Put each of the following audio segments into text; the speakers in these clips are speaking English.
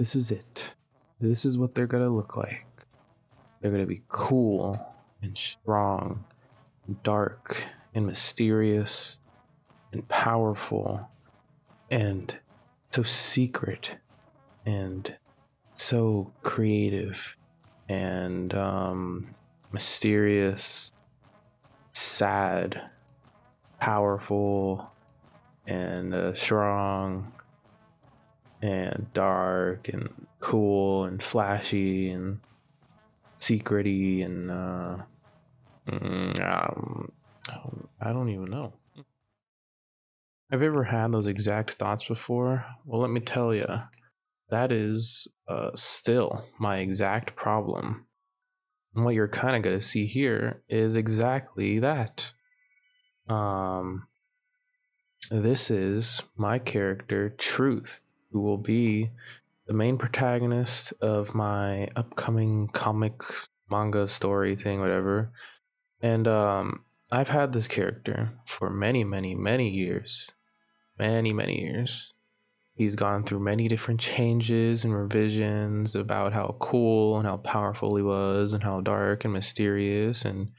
this is it. This is what they're gonna look like. They're gonna be cool and strong, and dark and mysterious and powerful and so secret and so creative and mysterious, sad, powerful, and strong and dark and cool and flashy and secrety and I don't even know. Have you ever had those exact thoughts before? Well, let me tell you, that is still my exact problem. And what you're kind of going to see here is exactly that. This is my character, Truth, who will be the main protagonist of my upcoming comic manga story thing, whatever. And I've had this character for many years. Many years. He's gone through many different changes and revisions about how cool and how powerful he was and how dark and mysterious and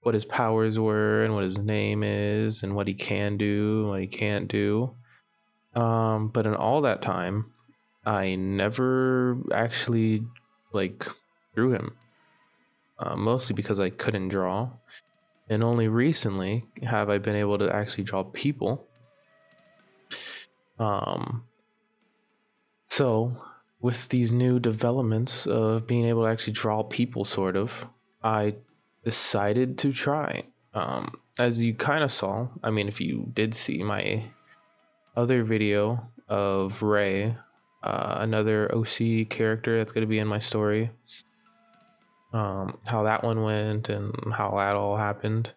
what his powers were and what his name is and what he can do and what he can't do. But in all that time, I never actually drew him, mostly because I couldn't draw. And only recently have I been able to actually draw people. So with these new developments of being able to actually draw people, sort of, I decided to try. As you kind of saw, I mean, if you did see my other video of Ray, another OC character that's going to be in my story, how that one went and how that all happened.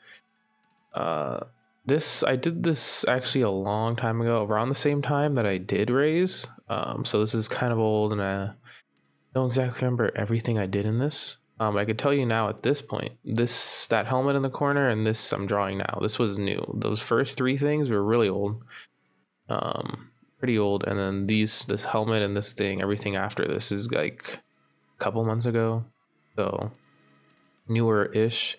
I did this actually a long time ago, around the same time that I did Ray's. So this is kind of old, and I don't exactly remember everything I did in this. I could tell you now at this point, that helmet in the corner and this I'm drawing now, this was new. Those first three things were really old, pretty old, and then this helmet and this thing, everything after this is like a couple months ago, so newer-ish,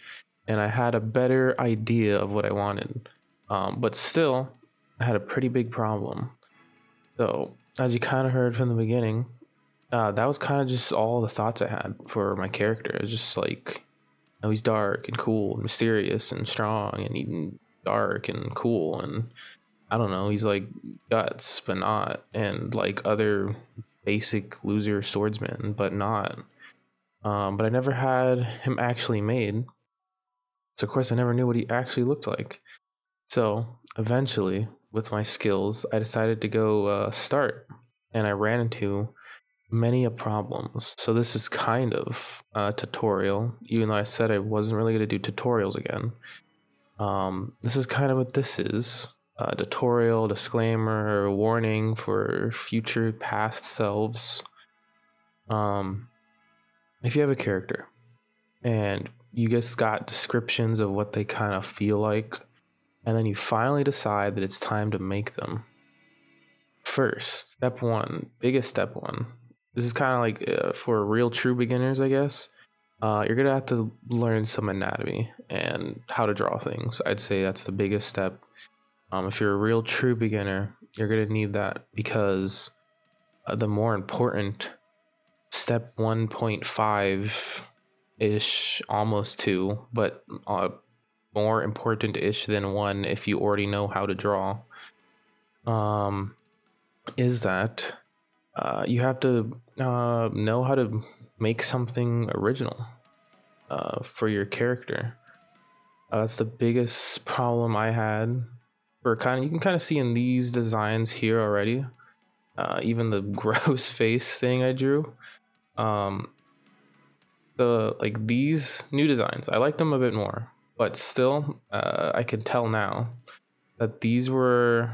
and I had a better idea of what I wanted, but still I had a pretty big problem. So as you kind of heard from the beginning, that was kind of just all the thoughts I had for my character. It was just like, he's dark and cool and mysterious and strong and even dark and cool, and I don't know, he's like guts but not, and like other basic loser swordsmen but not. But I never had him actually made, so of course I never knew what he actually looked like. So eventually, with my skills, I decided to go start, and I ran into many problems. So this is kind of a tutorial, even though I said I wasn't really going to do tutorials again. This is kind of what this is. A tutorial, disclaimer, warning for future past selves. If you have a character and you just got descriptions of what they kind of feel like, and then you finally decide that it's time to make them. First, step one, biggest step one. This is kind of like for real true beginners, I guess. You're gonna have to learn some anatomy and how to draw things. I'd say that's the biggest step. If you're a real true beginner, you're gonna need that, because the more important step 1.5 ish, almost 2, but more important ish than 1 if you already know how to draw, is that you have to know how to make something original for your character. That's the biggest problem I had. You can kind of see in these designs here already, even the gross face thing I drew. These new designs, I like them a bit more, but still, I can tell now that these were,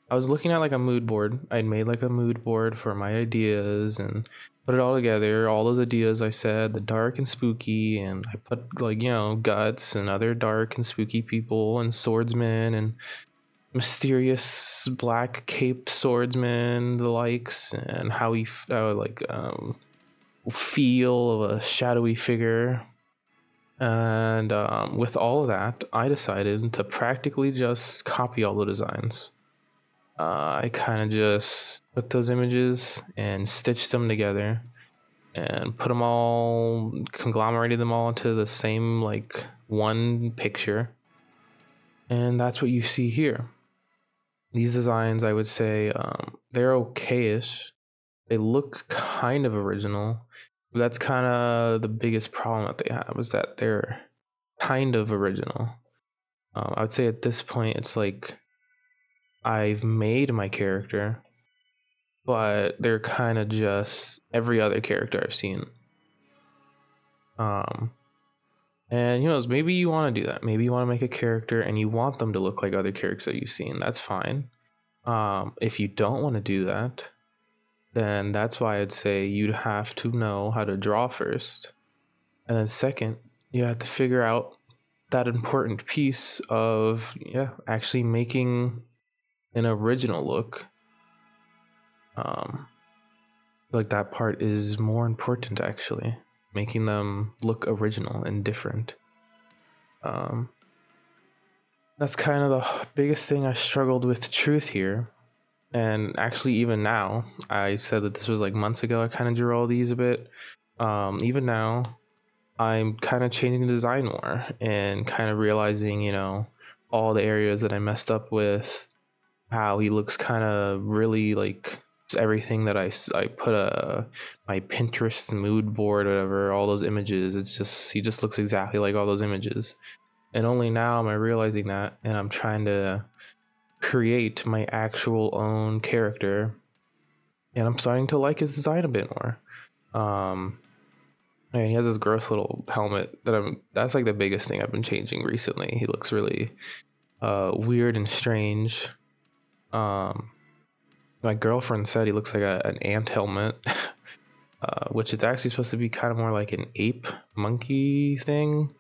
I was looking at like a mood board. I'd made like a mood board for my ideas and put it all together. All those ideas I said, the dark and spooky, and I put guts and other dark and spooky people and swordsmen and mysterious black caped swordsman, the likes, and how he feel of a shadowy figure. And with all of that, I decided to practically just copy all the designs. I kind of just took those images and stitched them together and put them all, conglomerated them all into the same like one picture. And that's what you see here. These designs, I would say, they're okay-ish. They look kind of original. But that's kind of the biggest problem that they have, is that they're kind of original. I would say at this point, it's like I've made my character, but they're kind of just every other character I've seen. And maybe you want to do that. Maybe you want to make a character and you want them to look like other characters that you've seen. That's fine. If you don't want to do that, then that's why I'd say you'd have to know how to draw first. And then second, you have to figure out that important piece of actually making an original look. Like that part is more important, actually, making them look original and different. That's kind of the biggest thing I struggled with truth here. And actually, even now, I said that this was like months ago, I kind of drew all these a bit. Even now, I'm kind of changing the design more and kind of realizing, all the areas that I messed up with, how he looks kind of really like everything that I put my Pinterest mood board, whatever, all those images. He just looks exactly like all those images. And only now am I realizing that, and I'm trying to create my actual own character, and I'm starting to like his design a bit more. And he has this gross little helmet that's like the biggest thing I've been changing recently. He looks really weird and strange. My girlfriend said he looks like an ant helmet, which is actually supposed to be kind of more like an ape monkey thing.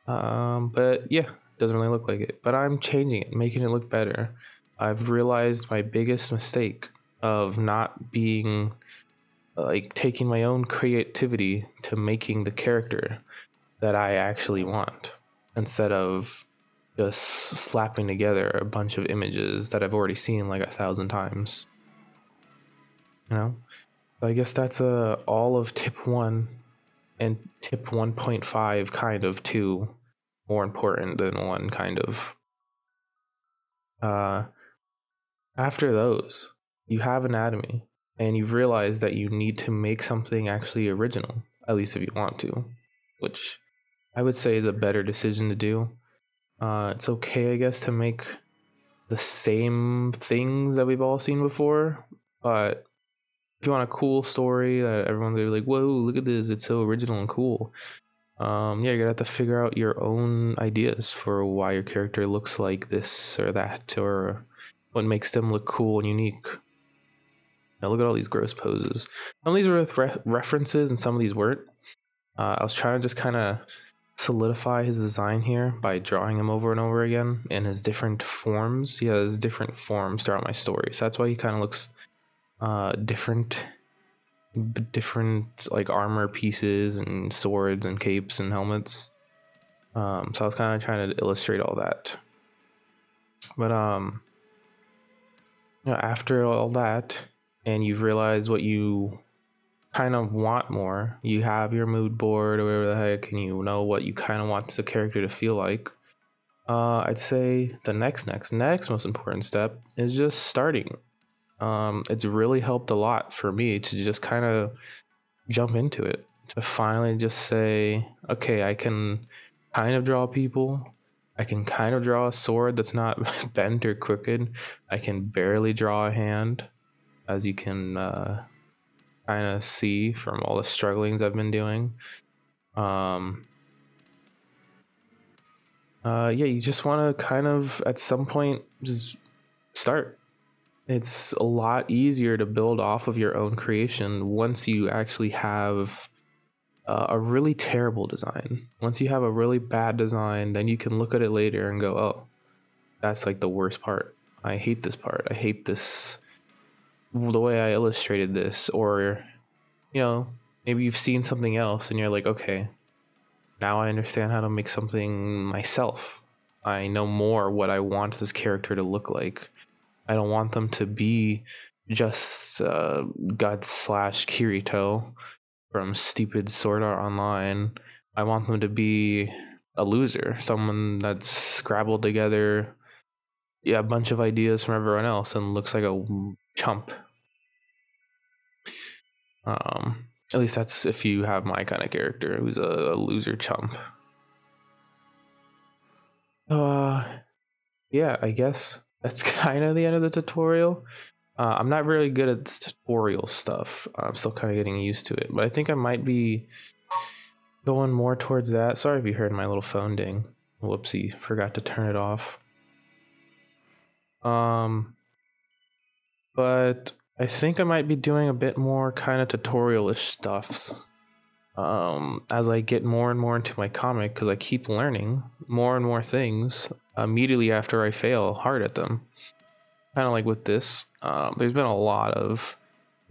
But yeah, doesn't really look like it. But I'm changing it, making it look better. I've realized my biggest mistake of not being like taking my own creativity to making the character that I actually want, instead of just slapping together a bunch of images that I've already seen like 1,000 times. So I guess that's all of tip 1, and tip 1.5 kind of 2 more important than 1 kind of. After those, you have anatomy, and you've realized that you need to make something actually original, at least if you want to, which I would say is a better decision to do. It's okay, I guess, to make the same things that we've all seen before, but if you want a cool story that everyone's gonna be like, whoa, look at this, it's so original and cool, you're gonna have to figure out your own ideas for why your character looks like this or that, or what makes them look cool and unique. Now look at all these gross poses. Some of these were with references and some of these weren't. I was trying to just kind of solidify his design here by drawing him over and over again in his different forms. He has different forms throughout my story, so that's why he kind of looks different like armor pieces and swords and capes and helmets. So I was kind of trying to illustrate all that. But after all that, and you've realized what you kind of want more, you have your mood board or whatever the heck, and you know what you kind of want the character to feel like, I'd say the next most important step is just starting. It's really helped a lot for me to just kind of jump into it, to finally just say, okay, I can kind of draw people, I can kind of draw a sword that's not bent or crooked, I can barely draw a hand, as you can kind of see from all the strugglings I've been doing. You just want to kind of at some point just start. It's a lot easier to build off of your own creation once you actually have a really terrible design. Once you have a really bad design, then you can look at it later and go, oh, That's like the worst part. I hate this part. I hate this, the way I illustrated this. Or, you know, maybe you've seen something else and you're like, okay, now I understand how to make something myself. I know more what I want this character to look like. I don't want them to be just Guts slash Kirito from stupid Sword Art Online. I want them to be a loser, someone that's scrabbled together, yeah, a bunch of ideas from everyone else and looks like a chump. At least that's if you have my kind of character who's a loser chump. Yeah, I guess that's kind of the end of the tutorial. I'm not really good at this tutorial stuff. I'm still kind of getting used to it, but I think I might be going more towards that. Sorry if you heard my little phone ding. Whoopsie, forgot to turn it off. But I think I might be doing a bit more kind of tutorial-ish stuffs as I get more and more into my comic, because I keep learning more and more things immediately after I fail hard at them. Kind of like with this, there's been a lot of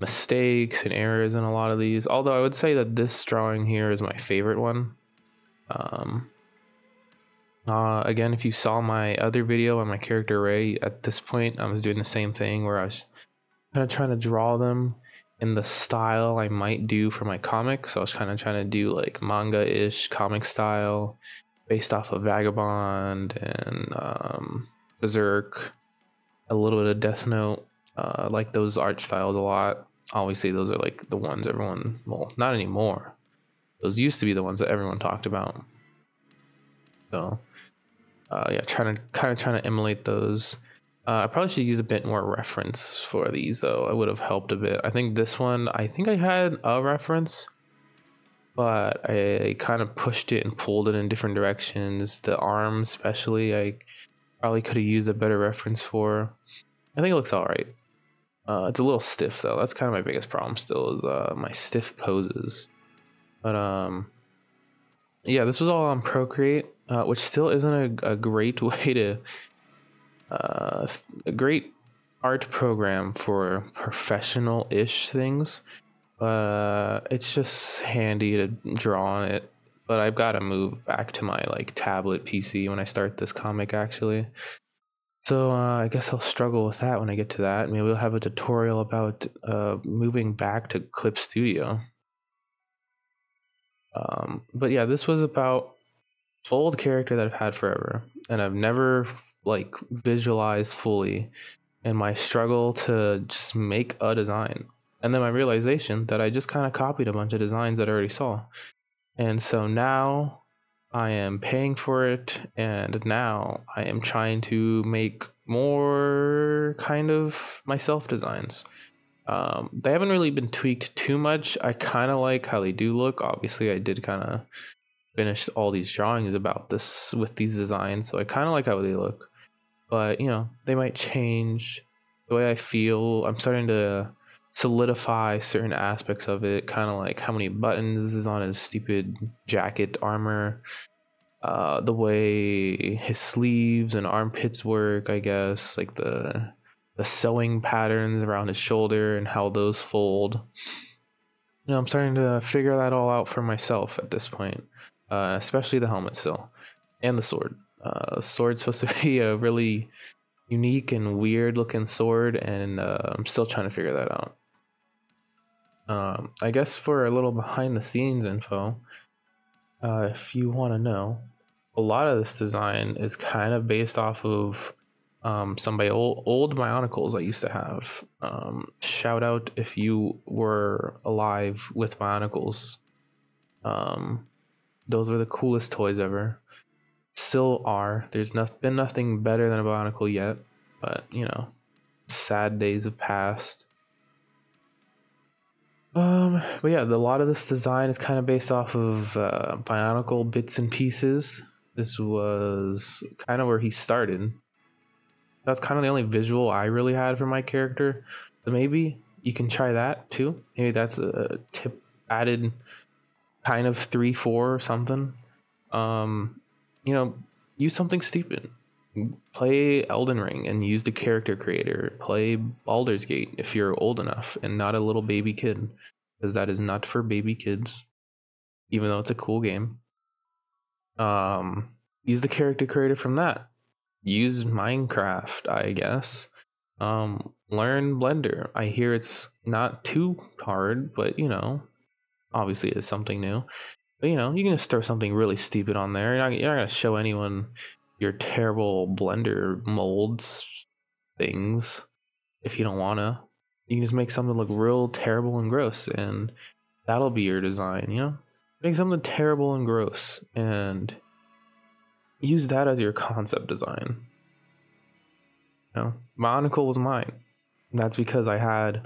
mistakes and errors in a lot of these, although I would say that this drawing here is my favorite one. Again, if you saw my other video on my character Ray, at this point I was doing the same thing where I was kind of trying to draw them in the style I might do for my comic. So I was kind of trying to do like manga-ish comic style based off of Vagabond and Berserk, a little bit of Death Note. Like those art styles a lot. Obviously those are like the ones everyone, well, not anymore. Those used to be the ones that everyone talked about. So yeah, trying to emulate those. I probably should use a bit more reference for these though. It would have helped a bit. I think this one, I think I had a reference, but I kind of pushed it and pulled it in different directions. The arm especially, I probably could have used a better reference for. I think it looks all right. It's a little stiff though. That's kind of my biggest problem still, is my stiff poses. But yeah, this was all on Procreate, which still isn't a great way to a great art program for professional-ish things, but it's just handy to draw on it. But I've got to move back to my like tablet PC when I start this comic actually. So I guess I'll struggle with that when I get to that. Maybe we'll have a tutorial about moving back to Clip Studio. But yeah, this was about old character that I've had forever, and I've never like visualized fully, and my struggle to just make a design, and then my realization that I just kind of copied a bunch of designs that I already saw. And so now I am paying for it, and now I am trying to make more kind of myself designs. They haven't really been tweaked too much. I kind of like how they do look. Obviously I did kind of finish all these drawings about this with these designs, so I kind of like how they look. But you know, they might change the way I feel. I'm starting to solidify certain aspects of it, kind of like how many buttons is on his stupid jacket armor, the way his sleeves and armpits work, I guess, like the sewing patterns around his shoulder and how those fold. You know, I'm starting to figure that all out for myself at this point, especially the helmet still, and the sword. Sword's supposed to be a really unique and weird looking sword, and I'm still trying to figure that out. I guess for a little behind the scenes info, if you want to know, a lot of this design is kind of based off of some of my old Bionicles I used to have. Shout out if you were alive with Bionicles. Those were the coolest toys ever. Still are. There's been nothing better than a Bionicle yet, but you know, sad days have passed. But yeah, a lot of this design is kind of based off of Bionicle bits and pieces. This was kind of where he started. That's kind of the only visual I really had for my character. So maybe you can try that too. Maybe that's a tip added, kind of 3-4 or something. You know, use something stupid. Play Elden Ring and use the character creator. Play Baldur's Gate if you're old enough and not a little baby kid, because that is not for baby kids, even though it's a cool game. Use the character creator from that. Use Minecraft, I guess. Learn Blender. I hear it's not too hard, but you know, obviously it's something new. But you know, you can just throw something really stupid on there. You're not gonna show anyone your terrible Blender molds things if you don't wanna. You can just make something look real terrible and gross, and that'll be your design, you know? Make something terrible and gross and use that as your concept design. You know, Monocle was mine. That's because I had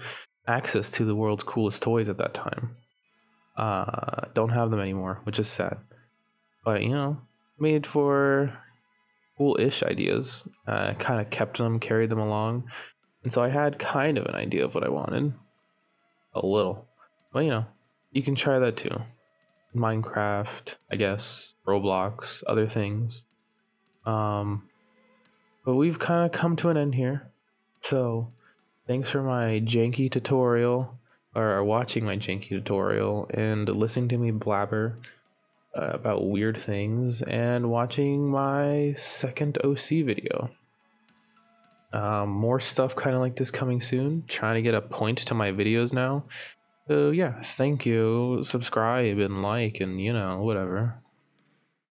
access to the world's coolest toys at that time. Don't have them anymore, which is sad. But you know, made for cool-ish ideas. Kind of kept them, carried them along, and so I had kind of an idea of what I wanted, a little. But you know, you can try that too. Minecraft, I guess, Roblox, other things. But we've kind of come to an end here. So thanks for my janky tutorial, or watching my janky tutorial and listening to me blabber about weird things, and watching my second OC video. More stuff kind of like this coming soon. Trying to get a point to my videos now. So yeah, thank you. Subscribe and like and you know, whatever.